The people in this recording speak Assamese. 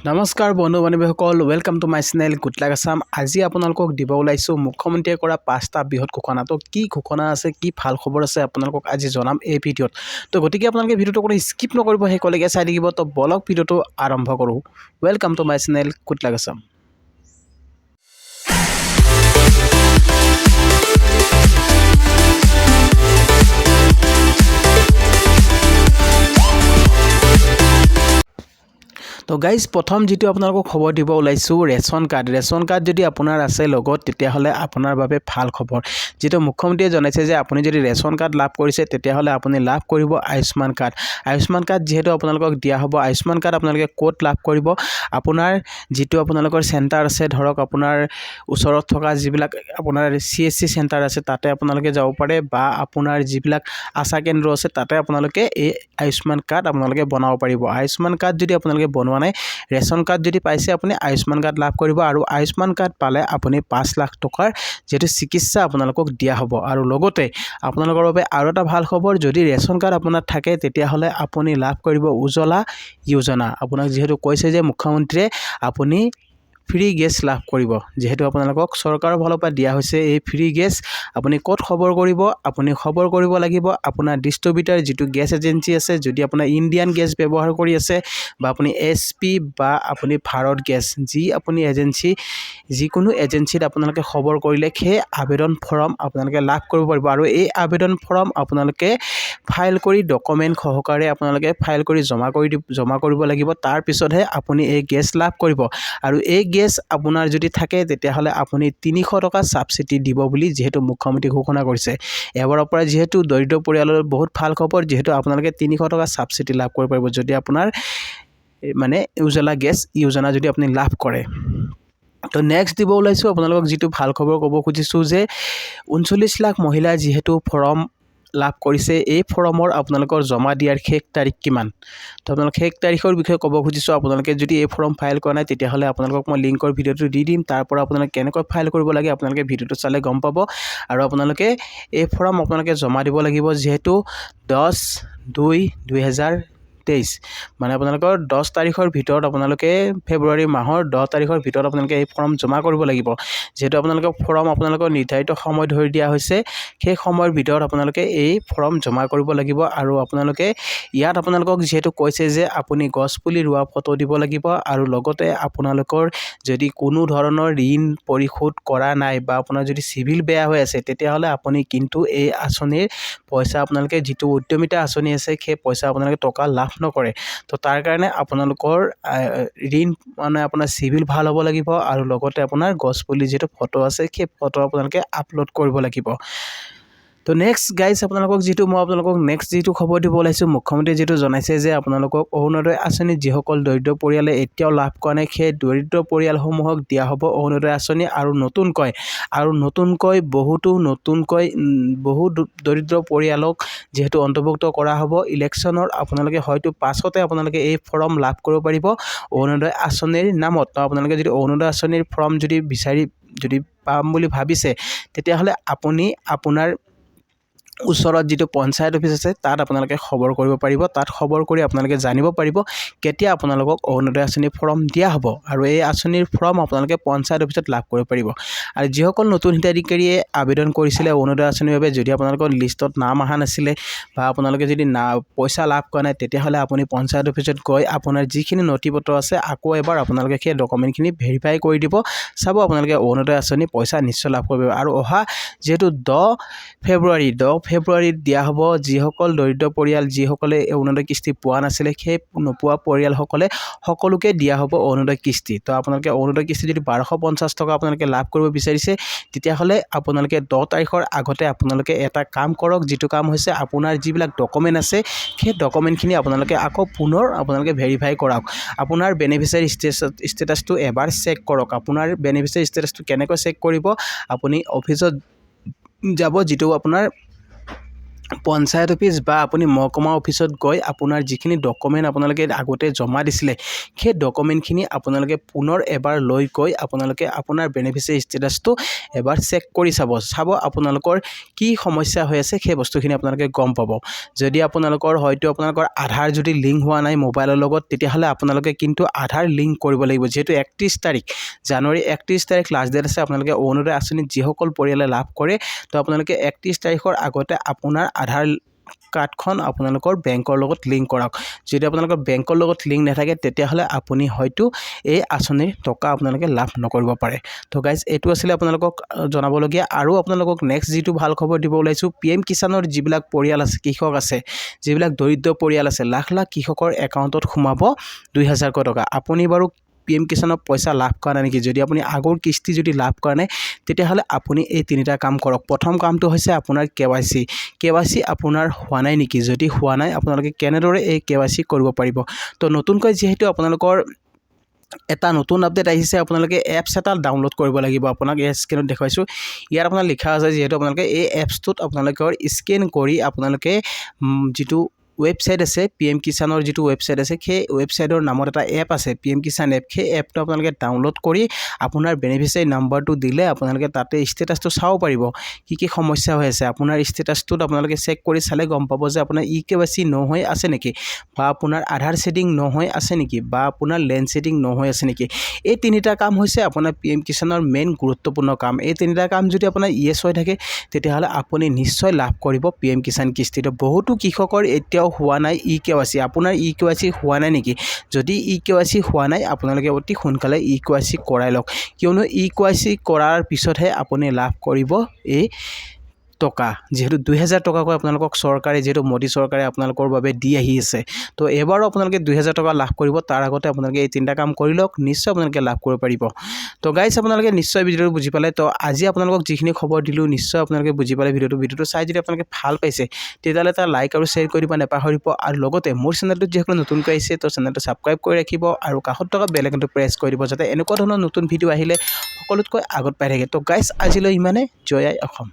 নমস্কাৰ বন্ধু বান্ধৱীসকল welcome to my channel good luck Assam. আজি আপোনালোকক দিব ওলাইছোঁ মুখ্যমন্ত্ৰীয়ে কৰা 5টা বৃহৎ ঘোষণা। তো কি ঘোষণা আছে, কি ভাল খবৰ আছে আপোনালোকক আজি জনাম এই ভিডিঅ'ত। তো গতিকে আপোনালোকে ভিডিঅ'টো কোনো স্কিপ নকৰিব, শেষলৈকে চাই থাকিব। তো বলক ভিডিঅ'টো আৰম্ভ কৰোঁ। Welcome to my channel good luck Assam. তো গাইজ প্ৰথম যেটো আপোনালোকক খবৰ দিব ওলাইছোঁ ৰেচন কাৰ্ড যদি আপোনাৰ আছে লগত তেতিয়াহ'লে আপোনাৰ বাবে ভাল খবৰ। যেটো মুখ্যমন্ত্ৰীয়ে জনাইছে যে আপুনি যদি ৰেচন কাৰ্ড লাভ কৰিছে তেতিয়াহ'লে আপুনি লাভ কৰিব আয়ুষ্মান কাৰ্ড যেহেতু আপোনালোকক দিয়া হ'ব। আয়ুষ্মান কাৰ্ড আপোনালোকে ক'ত লাভ কৰিব, আপোনাৰ যেটো আপোনালোকৰ চেণ্টাৰ আছে, ধৰক আপোনাৰ ওচৰত থকা যিবিলাক আপোনাৰ CSC চেণ্টাৰ আছে তাতে আপোনালোকে যাব পাৰে, বা আপোনাৰ যিবিলাক আশা কেন্দ্ৰ আছে তাতে আপোনালোকে এই আয়ুষ্মান কাৰ্ড আপোনালোকে বনাব পাৰিব। আয়ুষ্মান কাৰ্ড যদি আপোনালোকে বনোৱা নাই, ৰেচন কাৰ্ড যদি পাইছে আপুনি আয়ুষ্মান কাৰ্ড লাভ কৰিব, আৰু আয়ুষ্মান কাৰ্ড পালে আপুনি 5 লাখ টকাৰ যেটো চিকিৎসা আপোনালোকক দিয়া হ'ব। আৰু লগতে আপোনালোকৰ বাবে আৰু এটা ভাল খবৰ, যদি ৰেচন কাৰ্ড আপোনাৰ থাকে তেতিয়াহ'লে আপুনি লাভ কৰিব উজ্জ্বলা যোজনা। আপোনাক যেহেতু কৈছে যে মুখ্যমন্ত্ৰীয়ে আপুনি ফ্ৰী গেছ লাভ কৰিব, যেহেতু আপোনালোকক চৰকাৰৰ ফালৰ পৰা দিয়া হৈছে এই ফ্ৰী গেছ। আপুনি ক'ত খবৰ কৰিব, আপুনি খবৰ কৰিব লাগিব আপোনাৰ ডিষ্ট্ৰিবিউটাৰ যিটো গেছ এজেঞ্চি আছে। যদি আপোনাৰ ইণ্ডিয়ান গেছ ব্যৱহাৰ কৰি আছে, বা আপুনি SP বা আপুনি ভাৰত গেছ, যি আপুনি এজেঞ্চি যিকোনো এজেঞ্চিত আপোনালোকে খবৰ কৰিলে সেই আবেদন ফৰ্ম আপোনালোকে লাভ কৰিব পাৰিব। আৰু এই আবেদন ফৰ্ম আপোনালোকে ফাইল কৰি ডকুমেণ্ট সহকাৰে আপোনালোকে ফাইল কৰি জমা কৰিব লাগিব। তাৰ পিছতহে আপুনি এই গেছ লাভ কৰিব। আৰু এই গেছ আপোনাৰ যদি থাকে তেতিয়াহ'লে আপুনি 300 টকা ছাবচিডি দিব বুলি যেহেতু মুখ্যমন্ত্ৰীয়ে ঘোষণা কৰিছে। এবাৰৰ পৰা যেহেতু দৰিদ্ৰ পৰিয়ালৰ বহুত ভাল খবৰ, যেহেতু আপোনালোকে 300 টকা ছাবচিডি লাভ কৰিব পাৰিব যদি আপোনাৰ মানে উজ্জ্বলা গেছ যোজনা যদি আপুনি লাভ কৰে। তো নেক্সট দিব ওলাইছোঁ আপোনালোকক যেটো ভাল খবৰ ক'ব খুজিছোঁ যে 39 লাখ মহিলাই যেহেতু ফৰ্ম লাভ কৰিছে, এই ফৰ্মৰ আপোনালোকৰ জমা দিয়াৰ শেষ তাৰিখ কিমান। তো আপোনালোক শেষ তাৰিখৰ বিষয়ে ক'ব খুজিছোঁ। আপোনালোকে যদি এই ফৰ্ম ফাইল কৰা নাই তেতিয়াহ'লে আপোনালোকক মই লিংকৰ ভিডিঅ'টো দি দিম, তাৰ পৰা আপোনালোকে কেনেকৈ ফাইল কৰিব লাগে আপোনালোকে ভিডিঅ'টো চালে গম পাব। আৰু আপোনালোকে এই ফৰ্ম আপোনালোকে জমা দিব লাগিব যিহেতু 10/2/2023 মানে আপোনালোকৰ 10 তাৰিখৰ ভিতৰত আপোনালোকে ফেব্ৰুৱাৰী মাহৰ 10 তাৰিখৰ ভিতৰত আপোনালোকে এই ফৰ্ম জমা কৰিব লাগিব। যেহেতু আপোনালোকৰ ফৰ্ম আপোনালোকৰ নিৰ্ধাৰিত সময় ধৰি দিয়া হৈছে, সেই সময়ৰ ভিতৰত আপোনালোকে এই ফৰ্ম জমা কৰিব লাগিব। আৰু আপোনালোকে ইয়াত আপোনালোকক যেহেতু কৈছে যে আপুনি গছপুলি ৰোৱা ফটো দিব লাগিব, আৰু লগতে আপোনালোকৰ যদি কোনো ধৰণৰ ঋণ পৰিশোধ কৰা নাই বা আপোনাৰ যদি চিভিল বেয়া হৈ আছে তেতিয়াহ'লে আপুনি কিন্তু এই আঁচনিৰ পইচা আপোনালোকে যিটো উদ্যমিতা আঁচনি আছে সেই পইচা আপোনালোকে টকা লাভ নকৰে। তো তাৰ কাৰণে আপোনালোকৰ ঋণ মানে আপোনাৰ চিভিল ভাল হ'ব লাগিব, আৰু লগতে আপোনাৰ গছপুলি যিটো ফটো আছে সেই ফটো আপোনালোকে আপলোড কৰিব লাগিব। তো নেক্সট গাইজ আপোনালোকক যিটো খবৰ দিব ওলাইছোঁ, মুখ্যমন্ত্ৰীয়ে যিটো জনাইছে যে আপোনালোকক অৰুণোদয় আঁচনি যিসকল দৰিদ্ৰ পৰিয়ালে এতিয়াও লাভ কৰা নাই সেই দৰিদ্ৰ পৰিয়ালসমূহক দিয়া হ'ব অৰুণোদয় আঁচনি। আৰু নতুনকৈ বহু দৰিদ্ৰ পৰিয়ালক যেহেতু অন্তৰ্ভুক্ত কৰা হ'ব ইলেকশ্যনৰ আপোনালোকে হয়তো পাছতে আপোনালোকে এই ফৰ্ম লাভ কৰিব পাৰিব অৰুণোদয় আঁচনিৰ নামত। তো আপোনালোকে যদি অৰুণোদয় আঁচনিৰ ফৰ্ম যদি পাম বুলি ভাবিছে তেতিয়াহ'লে আপুনি আপোনাৰ ওচৰত যিটো পঞ্চায়ত অফিচ আছে তাত আপোনালোকে খবৰ কৰিব পাৰিব। তাত খবৰ কৰি আপোনালোকে জানিব পাৰিব কেতিয়া আপোনালোকক অৰুণোদয় আঁচনিৰ ফৰ্ম দিয়া হ'ব, আৰু এই আঁচনিৰ ফৰ্ম আপোনালোকে পঞ্চায়ত অফিচত লাভ কৰিব পাৰিব। আৰু যিসকল নতুন হিতাধিকাৰীয়ে আবেদন কৰিছিলে অৰুণোদয় আঁচনিৰ বাবে, যদি আপোনালোকৰ লিষ্টত নাম অহা নাছিলে বা আপোনালোকে যদি পইচা লাভ কৰা নাই তেতিয়াহ'লে আপুনি পঞ্চায়ত অফিচত গৈ আপোনাৰ যিখিনি নথিপত্ৰ আছে আকৌ এবাৰ আপোনালোকে সেই ডকুমেণ্টখিনি ভেৰিফাই কৰি দিব, চাব আপোনালোকে অৰুণোদয় আঁচনি পইচা নিশ্চয় লাভ কৰিব। আৰু অহা যেহেতু 10 ফেব্ৰুৱাৰীত দিয়া হ'ব যিসকল দৰিদ্ৰ পৰিয়াল যিসকলে অৰুণোদয় কিস্তি পোৱা নাছিলে, সেই নোপোৱা পৰিয়ালসকলে সকলোকে দিয়া হ'ব অৰুণোদয় কিস্তি। তো আপোনালোকে অৰুণোদয় কিস্তি যদি 1250 টকা আপোনালোকে লাভ কৰিব বিচাৰিছে তেতিয়াহ'লে আপোনালোকে 10 তাৰিখৰ আগতে আপোনালোকে এটা কাম কৰক, যিটো কাম হৈছে আপোনাৰ যিবিলাক ডকুমেণ্ট আছে সেই ডকুমেণ্টখিনি আপোনালোকে আকৌ পুনৰ আপোনালোকে ভেৰিফাই কৰাওক। আপোনাৰ বেনিফিচিয়াৰী ষ্টেটাছটো এবাৰ চেক কৰক। আপোনাৰ বেনিফিচিয়াৰী ষ্টেটাছটো কেনেকৈ চেক কৰিব, আপুনি অফিচত যাব, যিটো আপোনাৰ পঞ্চায়ত অফিচ বা আপুনি মহকুমা অফিচত গৈ আপোনাৰ যিখিনি ডকুমেণ্ট আপোনালোকে আগতে জমা দিছিলে সেই ডকুমেণ্টখিনি আপোনালোকে পুনৰ এবাৰ লৈ গৈ আপোনালোকে আপোনাৰ বেনিফিচিয়াৰী ষ্টেটাছটো এবাৰ চেক কৰি চাব আপোনালোকৰ কি সমস্যা হৈ আছে সেই বস্তুখিনি আপোনালোকে গম পাব। যদি আপোনালোকৰ হয়তো আপোনালোকৰ আধাৰ যদি লিংক হোৱা নাই মোবাইলৰ লগত তেতিয়াহ'লে আপোনালোকে কিন্তু আধাৰ লিংক কৰিব লাগিব। যিহেতু 31 তাৰিখ জানুৱাৰী 31 তাৰিখ লাষ্ট ডেট আছে। আপোনালোকে অৰুণোদয় আঁচনি যিসকল পৰিয়ালে লাভ কৰে তো আপোনালোকে 31 তাৰিখৰ আগতে আপোনাৰ আধাৰ কাৰ্ডখন আপোনালোকৰ বেংকৰ লগত লিংক কৰক। যদি আপোনালোকৰ বেংকৰ লগত লিংক নাথাকে তেতিয়াহ'লে আপুনি হয়তো এই আঁচনিৰ টকা আপোনালোকে লাভ নকৰিব পাৰে। তো গাইজ এইটো আছিলে আপোনালোকক জনাবলগীয়া। আৰু আপোনালোকক নেক্সট যিটো ভাল খবৰ দিব ওলাইছোঁ, PM কিষাণৰ যিবিলাক পৰিয়াল আছে কৃষক আছে, যিবিলাক দৰিদ্ৰ পৰিয়াল আছে, লাখ লাখ কৃষকৰ একাউণ্টত সোমাব 2000 টকা। আপুনি বাৰু PM কিষাণৰ পইচা লাভ কৰা নাই নেকি? যদি আপুনি আগৰ কিস্তি যদি লাভ কৰা নাই তেতিয়াহ'লে আপুনি এই তিনিটা কাম কৰক। প্ৰথম কামটো হৈছে আপোনাৰ KYC আপোনাৰ হোৱা নাই নেকি? যদি হোৱা নাই আপোনালোকে কেনেদৰে এই KYC কৰিব পাৰিব? তো নতুনকৈ যিহেতু আপোনালোকৰ এটা নতুন আপডেট আহিছে, আপোনালোকে এপছ এটা ডাউনলোড কৰিব লাগিব। আপোনাক এই স্ক্ৰীনত দেখুৱাইছোঁ, ইয়াত আপোনাৰ লিখা আছে যিহেতু আপোনালোকে এই এপছটোত আপোনালোকৰ স্কেন কৰি আপোনালোকে যিটো ৱেবছাইট আছে PM কিষাণৰ যিটো ৱেবছাইট আছে সেই ৱেবছাইটৰ নামত এটা এপ আছে PM কিষাণ এপ। সেই এপটো আপোনালোকে ডাউনলোড কৰি আপোনাৰ বেনিফিচিয়াৰী নাম্বাৰটো দিলে আপোনালোকে তাতে ষ্টেটাছটো চাব পাৰিব কি সমস্যা হৈ আছে। আপোনাৰ ষ্টেটাছটোত আপোনালোকে চেক কৰি চালে গম পাব যে আপোনাৰ KYC নহৈ আছে নেকি, বা আপোনাৰ আধাৰ ছেটিং নহৈ আছে নেকি, বা আপোনাৰ লেণ্ড ছেটিং নহৈ আছে নেকি। এই তিনিটা কাম হৈছে আপোনাৰ PM কিষাণৰ মেইন গুৰুত্বপূৰ্ণ কাম। এই তিনিটা কাম যদি আপোনাৰ ইয়েছ হৈ থাকে তেতিয়াহ'লে আপুনি নিশ্চয় লাভ কৰিব PM কিষাণ কিস্তিটো। বহুতো কৃষকৰ এতিয়াও হোৱা নাই KYC। আপোনাৰ KYC হোৱা নাই নেকি? যদি KYC হোৱা নাই আপোনালোকে অতি সোনকালে KYC কৰাই লওক, কিয়নো KYC কৰাৰ পিছতহে আপুনি লাভ কৰিব এই টকা। যিহেতু 2000 টকাকৈ আপোনালোকক চৰকাৰে, যিহেতু মোদী চৰকাৰে আপোনালোকৰ বাবে দি আহি আছে, তো এবাৰো আপোনালোকে 2000 টকা লাভ কৰিব। তাৰ আগতে আপোনালোকে এই তিনিটা কাম কৰি লওক, নিশ্চয় আপোনালোকে লাভ কৰিব পাৰিব। তো গাইজ আপোনালোকে নিশ্চয় ভিডিঅ'টো বুজি পালে। তো আজি আপোনালোকক যিখিনি খবৰ দিলোঁ নিশ্চয় আপোনালোকে বুজি পালে। ভিডিঅ'টো চাই যদি আপোনালোকে ভাল পাইছে তেতিয়াহ'লে এটা লাইক আৰু শ্বেয়াৰ কৰি দিব নাপাহৰিব। আৰু লগতে মোৰ চেনেলটোত যিসকলে নতুনকৈ আহিছে তো চেনেলটো ছাবস্ক্ৰাইব কৰি ৰাখিব আৰু কাষত থকা বেল আইকনটো প্ৰেছ কৰি দিব, যাতে এনেকুৱা ধৰণৰ নতুন ভিডিঅ' আহিলে সকলোতকৈ আগত পাই থাকে। তো গাইজ আজিলৈ ইমানে। জয় আই অসম।